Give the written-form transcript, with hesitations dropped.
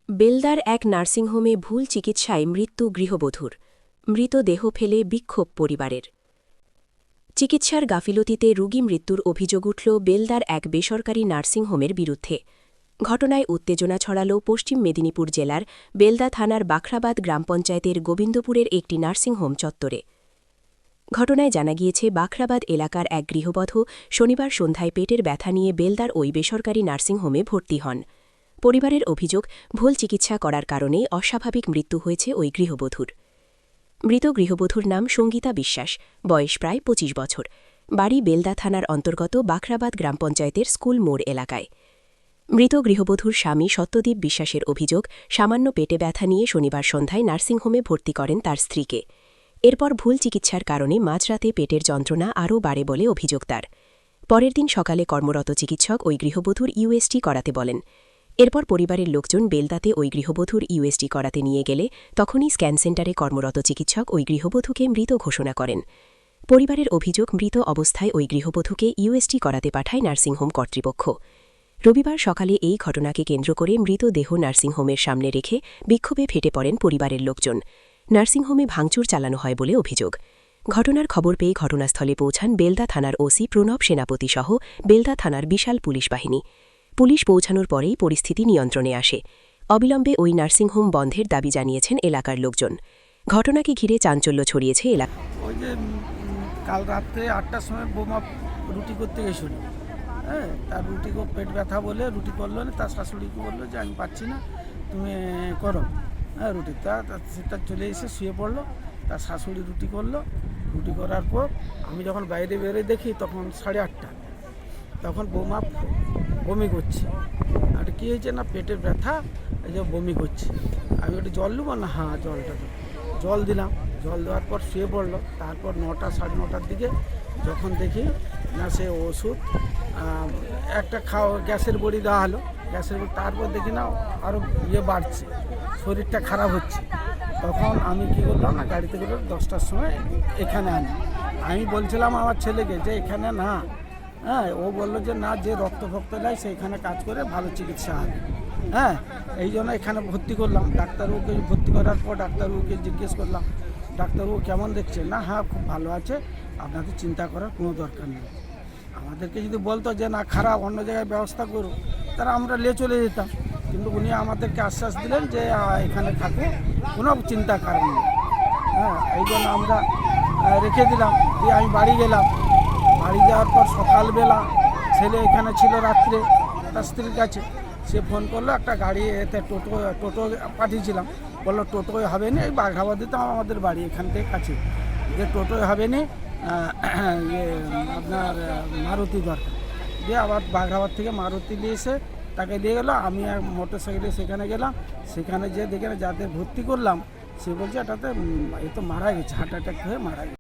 বেলদার এক নার্সিংহোমে ভুল চিকিৎসায় মৃত্যু গৃহবধূর। মৃতদেহ ফেলে বিক্ষোভ পরিবারের। চিকিৎসার গাফিলতিতে রোগী মৃত্যুর অভিযোগ উঠল বেলদার এক বেসরকারি নার্সিংহোমের বিরুদ্ধে। ঘটনায় উত্তেজনা ছড়াল পশ্চিম মেদিনীপুর জেলার বেলদা থানার বাখরাবাদ গ্রাম পঞ্চায়েতের গোবিন্দপুরের একটি নার্সিংহোম চত্বরে। ঘটনায় জানা গিয়েছে, বাখরাবাদ এলাকার এক গৃহবধূ শনিবার সন্ধ্যায় পেটের ব্যথা নিয়ে বেলদার ওই বেসরকারি নার্সিংহোমে ভর্তি হন। পরিবারের অভিযোগ, ভুল চিকিৎসা করার কারণেই অস্বাভাবিক মৃত্যু হয়েছে ওই গৃহবধূর। মৃত গৃহবধূর নাম সঙ্গীতা বিশ্বাস, বয়স প্রায় ২৫ বছর, বাড়ি বেলদা থানার অন্তর্গত বাখরাবাদ গ্রাম পঞ্চায়েতের স্কুল মোড় এলাকায়। মৃত গৃহবধূর স্বামী সত্যদীপ বিশ্বাসের অভিযোগ, সামান্য পেটে ব্যথা নিয়ে শনিবার সন্ধ্যায় নার্সিংহোমে ভর্তি করেন তার স্ত্রীকে। এরপর ভুল চিকিৎসার কারণে মাঝরাতে পেটের যন্ত্রণা আরও বাড়ে বলে অভিযোগ তার। পরের দিন সকালে কর্মরত চিকিৎসক ওই গৃহবধূর ইউএসটি করাতে বলেন। এরপর পরিবারের লোকজন বেলদাতে ওই গৃহবধূর ইউএসটি করাতে নিয়ে গেলে তখনই স্ক্যান সেন্টারে কর্মরত চিকিৎসক ওই গৃহবধূকে মৃত ঘোষণা করেন। পরিবারের অভিযোগ, মৃত অবস্থায় ওই গৃহবধূকে ইউএসটি করাতে পাঠায় নার্সিংহোম কর্তৃপক্ষ। রবিবার সকালে এই ঘটনাকে কেন্দ্র করে মৃতদেহ নার্সিংহোমের সামনে রেখে বিক্ষোভে ফেটে পড়েন পরিবারের লোকজন। নার্সিংহোমে ভাঙচুর চালানো হয় বলে অভিযোগ। ঘটনার খবর পেয়ে ঘটনাস্থলে পৌঁছান বেলদা থানার ওসি প্রণব সেনাপতি সহ বেলদা থানার বিশাল পুলিশ বাহিনী। পুলিশ পৌঁছানোর পরেই পরিস্থিতি নিয়ন্ত্রণে আসে। অবিলম্বে ওই নার্সিংহোম বন্ধের দাবি জানিয়েছেন এলাকার লোকজন। ঘটনাকে ঘিরে চাঞ্চল্য ছড়িয়েছে এলাকা। ওই যে কাল রাত্রে ৮টার সময় বোমা রুটি করতে গেছিল, হ্যাঁ, তার রুটি পেট ব্যথা বলে রুটি করলো না, তার শাশুড়িকে বললো যে আমি পাচ্ছি না, তুমি করো, হ্যাঁ রুটি। সেটা চলে এসে শুয়ে পড়লো, তার শাশুড়ি রুটি করলো। রুটি করার পর আমি যখন বাইরে বেরোয় দেখি তখন 8:30, তখন বোমা বমি করছে। আর কী হয়েছে না, পেটের ব্যথা, এই যে বমি করছে। আমি একটু জল নেবো না, হ্যাঁ জলটা জল দিলাম। জল দেওয়ার পর শুয়ে পড়লো। তারপর 9টা 9:30 দিকে যখন দেখি না, সে ওষুধ একটা গ্যাসের বড়ি দেওয়া হলো, গ্যাসের বড়ি। তারপর দেখি না আরও বাড়ছে, শরীরটা খারাপ হচ্ছে। তখন আমি কী করলাম না, গাড়িতে করে 10টার সময় এখানে আনি। আমি বলছিলাম আমার ছেলেকে যে এখানে না, হ্যাঁ, ও বললো যে না, যে রক্ত নেয় সেইখানে কাজ করে ভালো চিকিৎসা হবে, হ্যাঁ। এই জন্য এখানে ভর্তি করলাম। ডাক্তারবাবুকে ভর্তি করার পর ডাক্তারবাবুকে জিজ্ঞেস করলাম, ডাক্তারবাবু কেমন দেখছে? না, হ্যাঁ খুব ভালো আছে, আপনাদের চিন্তা করার কোনো দরকার নেই। আমাদেরকে যদি বলতো যে না খারাপ, অন্য জায়গায় ব্যবস্থা করুন, তারা আমরা নিয়ে চলে যেতাম। কিন্তু উনি আমাদেরকে আশ্বাস দিলেন যে এখানে থাকো, কোনো চিন্তার কারণ নেই, হ্যাঁ। এই জন্য আমরা রেখে দিলাম, দিয়ে আমি বাড়ি গেলাম। বাড়ি যাওয়ার পর সকালবেলা ছেলে এখানে ছিল রাত্রে তার স্ত্রীর কাছে। সে ফোন করলো, একটা গাড়ি এতে টোটো পাঠিয়েছিলাম। বললো টোটোয় হবে না, এই বাঘাবাদে তো আমাদের বাড়ি এখান থেকে কাছে, যে টোটোয় হবে না, আপনার মারুতি দরকার। দিয়ে আবার বাঘাবাদ থেকে মারুতি নিয়ে এসে তাকে দিয়ে গেলো। আমি আর মোটর সাইকেলে সেখানে গেলাম। সেখানে যেয়ে দেখে যাদের ভর্তি করলাম, সে বলছে এটাতে এ তো মারা গেছে, হার্ট অ্যাটাক হয়ে মারা গেছে।